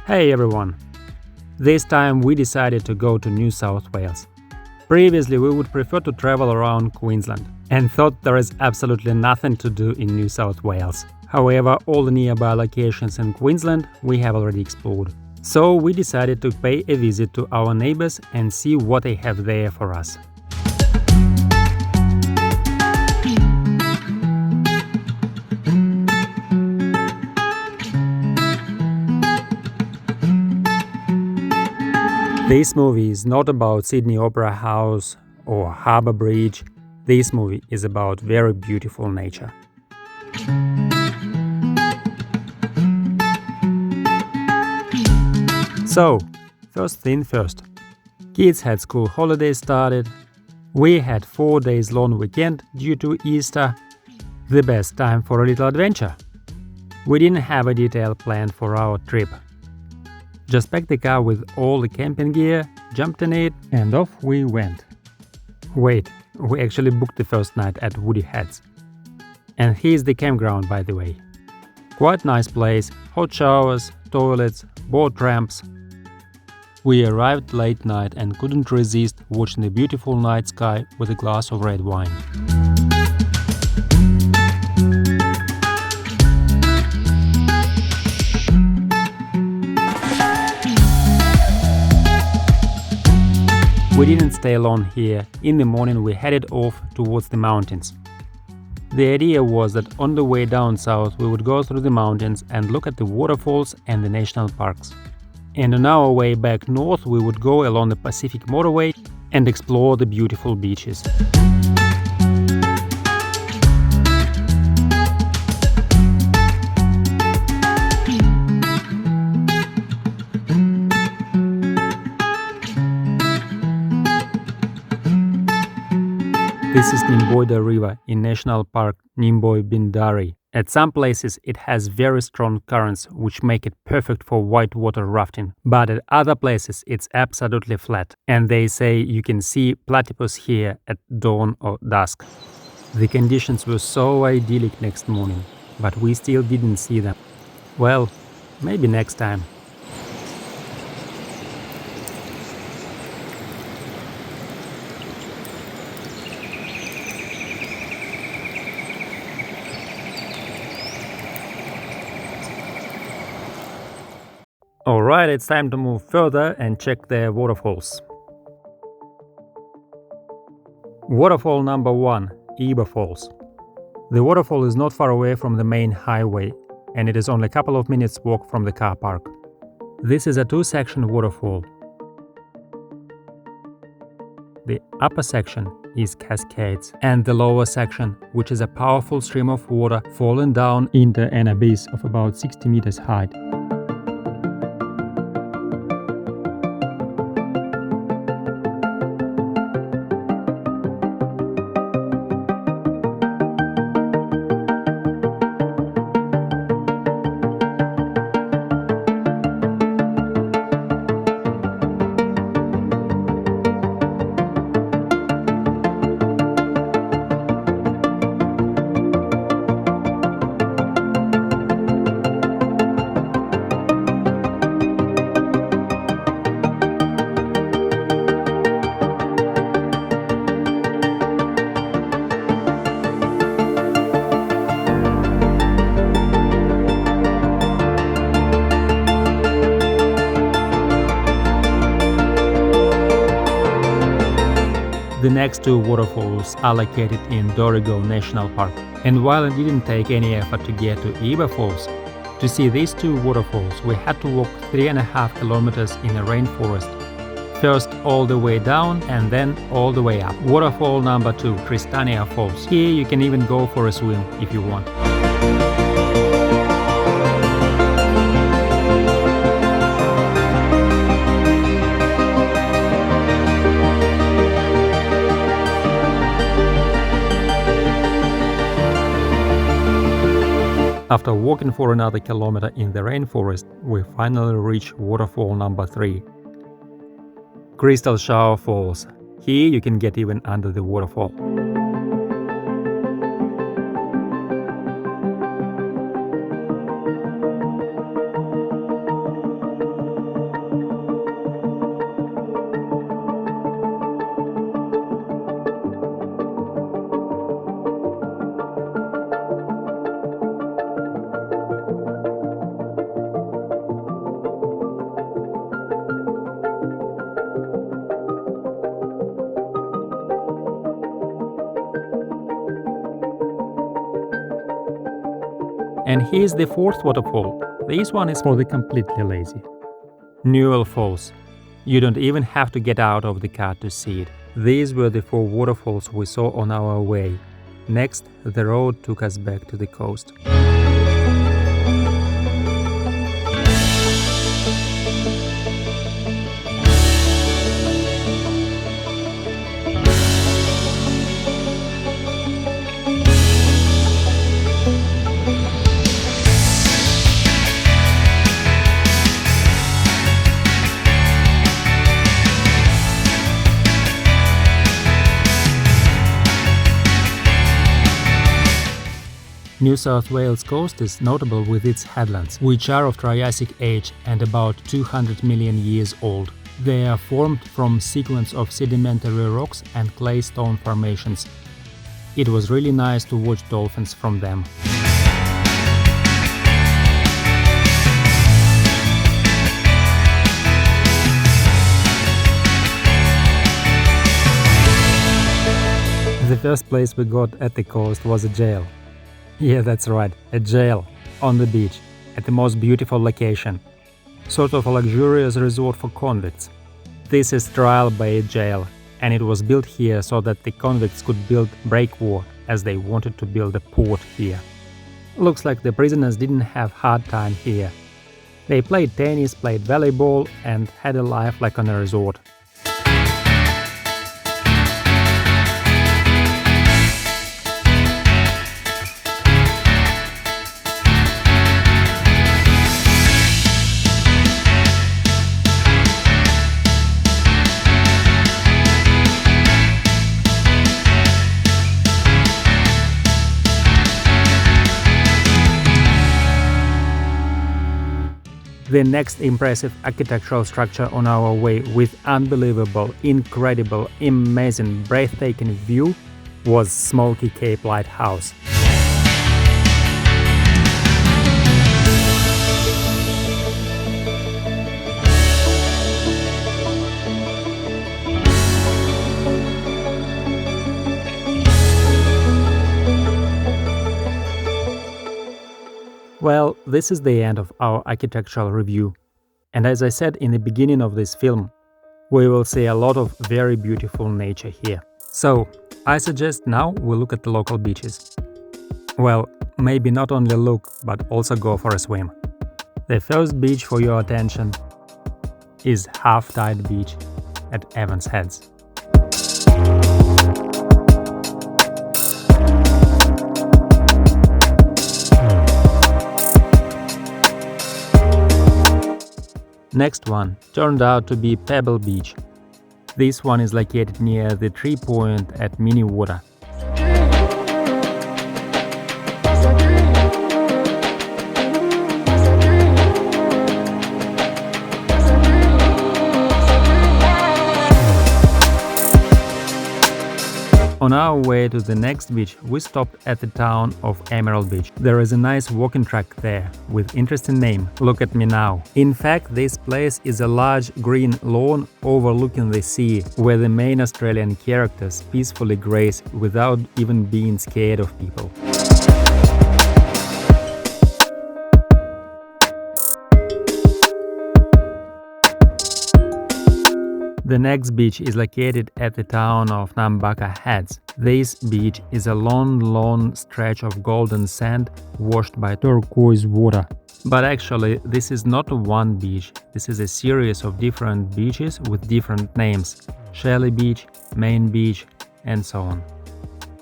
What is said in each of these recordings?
Hey everyone! This time we decided to go to New South Wales. Previously we would prefer to travel around Queensland and thought there is absolutely nothing to do in New South Wales. However, all the nearby locations in Queensland we have already explored. So we decided to pay a visit to our neighbors and see what they have there for us. This movie is not about Sydney Opera House or Harbour Bridge. This movie is about very beautiful nature. So, first thing first. Kids had school holidays started. We had 4 days long weekend due to Easter. The best time for a little adventure. We didn't have a detailed plan for our trip. Just packed the car with all the camping gear, jumped in it, and off we went. Wait, we actually booked the first night at Woody Heads. And here's the campground, by the way. Quite nice place, hot showers, toilets, boat ramps. We arrived late night and couldn't resist watching the beautiful night sky with a glass of red wine. We didn't stay long here. In the morning we headed off towards the mountains. The idea was that on the way down south we would go through the mountains and look at the waterfalls and the national parks. And on our way back north we would go along the Pacific motorway and explore the beautiful beaches. This is Nymboi-Bideray River in National Park Nymboi-Bideray. At some places it has very strong currents which make it perfect for whitewater rafting, but at other places it's absolutely flat, and they say you can see platypus here at dawn or dusk. The conditions were so idyllic next morning, but we still didn't see them. Well, maybe next time. Alright, it's time to move further and check the waterfalls. Waterfall number 1, Eber Falls. The waterfall is not far away from the main highway and it is only a couple of minutes walk from the car park. This is a 2-section waterfall. The upper section is cascades and the lower section, which is a powerful stream of water falling down into an abyss of about 60 meters height. The next 2 waterfalls are located in Dorrigo National Park, and while it didn't take any effort to get to Eber Falls, to see these 2 waterfalls we had to walk 3.5 kilometers in a rainforest. First all the way down and then all the way up. Waterfall number 2, Cristania Falls. Here you can even go for a swim if you want. After walking for another kilometer in the rainforest, we finally reach waterfall number 3. Crystal Shower Falls. Here you can get even under the waterfall. And here's the fourth waterfall. This one is for the completely lazy. Nymboi Falls. You don't even have to get out of the car to see it. These were the 4 waterfalls we saw on our way. Next, the road took us back to the coast. New South Wales coast is notable with its headlands, which are of Triassic age and about 200 million years old. They are formed from sequence of sedimentary rocks and clay stone formations. It was really nice to watch dolphins from them. The first place we got at the coast was a jail. Yeah, that's right, a jail, on the beach, at the most beautiful location. Sort of a luxurious resort for convicts. This is Trial Bay Jail, and it was built here so that the convicts could build breakwater, as they wanted to build a port here. Looks like the prisoners didn't have hard time here. They played tennis, played volleyball, and had a life like on a resort. The next impressive architectural structure on our way with unbelievable, incredible, amazing, breathtaking view was Smoky Cape Lighthouse. Well, this is the end of our architectural review. And as I said in the beginning of this film, we will see a lot of very beautiful nature here. So, I suggest now we look at the local beaches. Well, maybe not only look, but also go for a swim. The first beach for your attention is Half Tide Beach at Evans Heads. Next one turned out to be Pebble Beach. This one is located near the tree point at Minnewater. On our way to the next beach, we stopped at the town of Emerald Beach. There is a nice walking track there, with interesting name, Look at Me Now. In fact, this place is a large green lawn overlooking the sea, where the main Australian characters peacefully graze without even being scared of people. The next beach is located at the town of Nymboi-Bideray Heads. This beach is a long stretch of golden sand washed by turquoise water. But actually, this is not one beach, this is a series of different beaches with different names: Shelley Beach, Main Beach, and so on.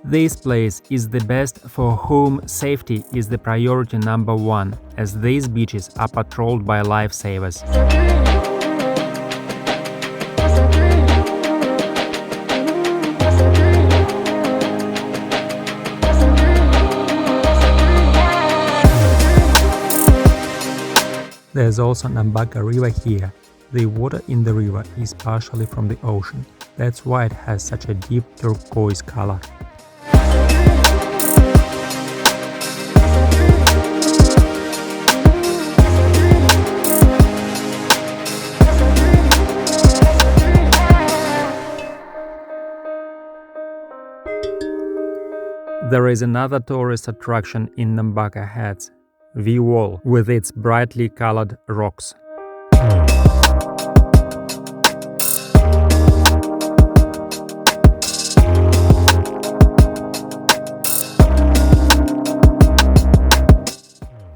This place is the best for whom safety is the priority number one, as these beaches are patrolled by lifesavers. There's also Nymboi-Bideray River here. The water in the river is partially from the ocean. That's why it has such a deep turquoise color. There is another tourist attraction in Nymboi-Bideray Heads. the wall with its brightly colored rocks.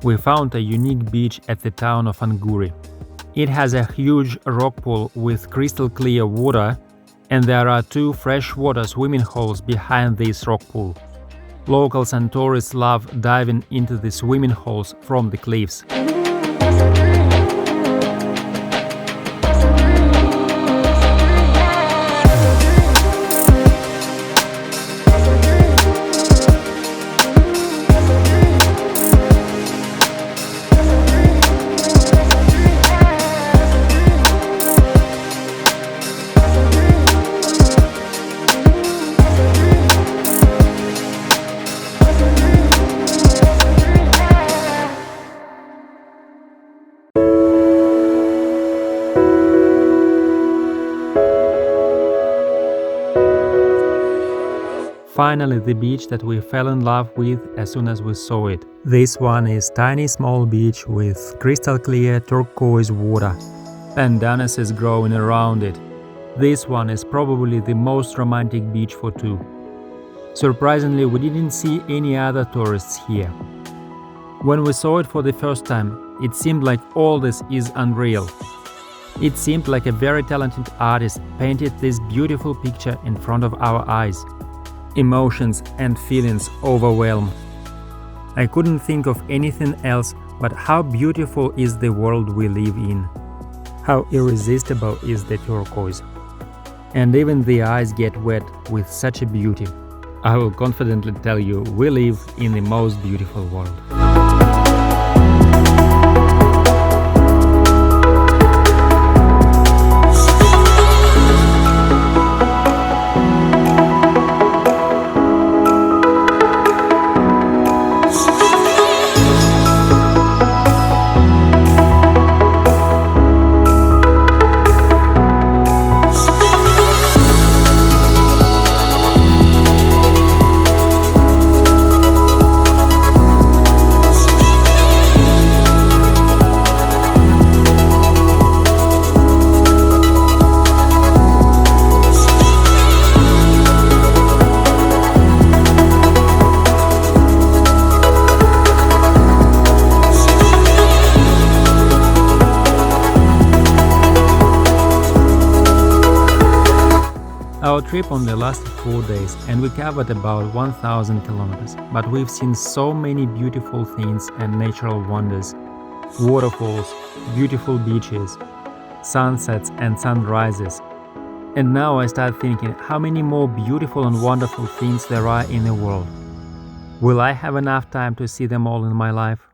We found a unique beach at the town of Anguri. It has a huge rock pool with crystal clear water, and there are 2 freshwater swimming holes behind this rock pool. Locals and tourists love diving into the swimming holes from the cliffs. Finally, the beach that we fell in love with as soon as we saw it. This one is tiny small beach with crystal clear turquoise water. Pandanus is growing around it. This one is probably the most romantic beach for 2. Surprisingly, we didn't see any other tourists here. When we saw it for the first time, it seemed like all this is unreal. It seemed like a very talented artist painted this beautiful picture in front of our eyes. Emotions and feelings overwhelm. I couldn't think of anything else but how beautiful is the world we live in. How irresistible is the turquoise. And even the eyes get wet with such a beauty. I will confidently tell you, we live in the most beautiful world. Our trip only lasted 4 days and we covered about 1,000 kilometers, but we've seen so many beautiful things and natural wonders. Waterfalls, beautiful beaches, sunsets and sunrises. And now I start thinking how many more beautiful and wonderful things there are in the world. Will I have enough time to see them all in my life?